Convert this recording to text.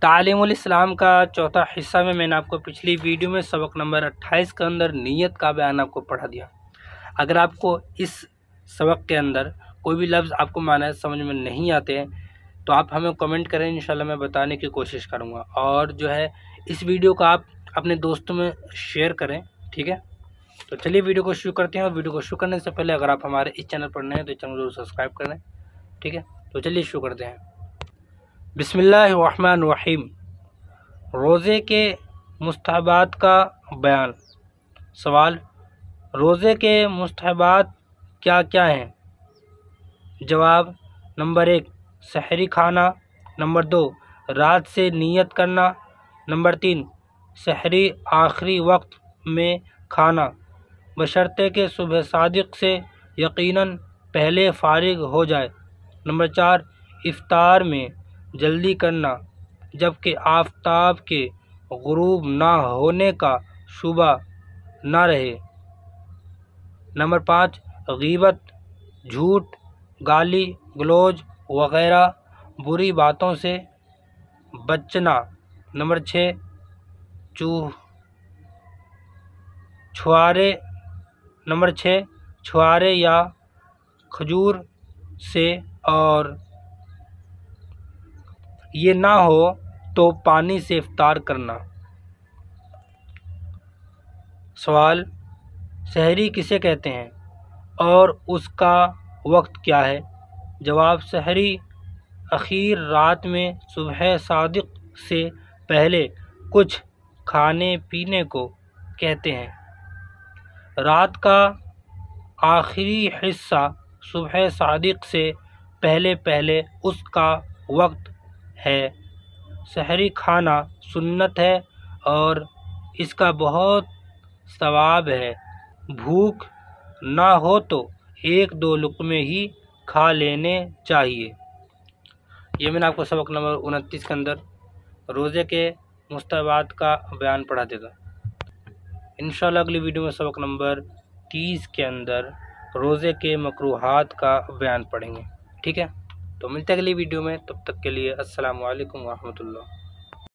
تعلیم الاسلام کا چوتھا حصہ میں نے آپ کو پچھلی ویڈیو میں سبق نمبر 28 کے اندر نیت کا بیان آپ کو پڑھا دیا۔ اگر آپ کو اس سبق کے اندر کوئی بھی لفظ آپ کو معنی سمجھ میں نہیں آتے ہیں تو آپ ہمیں کمنٹ کریں، انشاءاللہ میں بتانے کی کوشش کروں گا، اور جو ہے اس ویڈیو کو آپ اپنے دوستوں میں شیئر کریں، ٹھیک ہے؟ تو چلیے ویڈیو کو شروع کرتے ہیں، اور ویڈیو کو شروع کرنے سے پہلے اگر آپ ہمارے اس چینل پر نئے ہیں تو چینل ضرور سبسکرائب کر لیں، ٹھیک ہے؟ تو چلیے شروع کرتے ہیں۔ بسم اللہ الرحمن الرحیم۔ روزے کے مستحبات کا بیان۔ سوال: روزے کے مستحبات کیا کیا ہیں؟ جواب: نمبر 1 سحری کھانا، نمبر 2 رات سے نیت کرنا، نمبر 3 سحری آخری وقت میں کھانا بشرطے کہ صبح صادق سے یقیناً پہلے فارغ ہو جائے، نمبر 4 افطار میں جلدی کرنا جبکہ آفتاب کے غروب نہ ہونے کا شبہ نہ رہے، نمبر 5 غیبت، جھوٹ، گالی گلوچ وغیرہ بری باتوں سے بچنا، نمبر 6 چھوارے یا کھجور سے، اور یہ نہ ہو تو پانی سے افطار کرنا۔ سوال: سحری کسے کہتے ہیں اور اس کا وقت کیا ہے؟ جواب: سحری اخیر رات میں صبح صادق سے پہلے کچھ کھانے پینے کو کہتے ہیں۔ رات کا آخری حصہ صبح صادق سے پہلے اس کا وقت ہے۔ سحری کھانا سنت ہے اور اس کا بہت ثواب ہے۔ بھوک نہ ہو تو 1-2 لقمے ہی کھا لینے چاہیے۔ یہ میں نے آپ کو سبق نمبر 29 کے اندر روزے کے مستحبات کا بیان پڑھا دے گا۔ انشاءاللہ اگلی ویڈیو میں سبق نمبر 30 کے اندر روزے کے مکروہات کا بیان پڑھیں گے، ٹھیک ہے؟ تو ملتے ہیں اگلی ویڈیو میں، تب تک کے لیے السلام علیکم ورحمۃ اللہ۔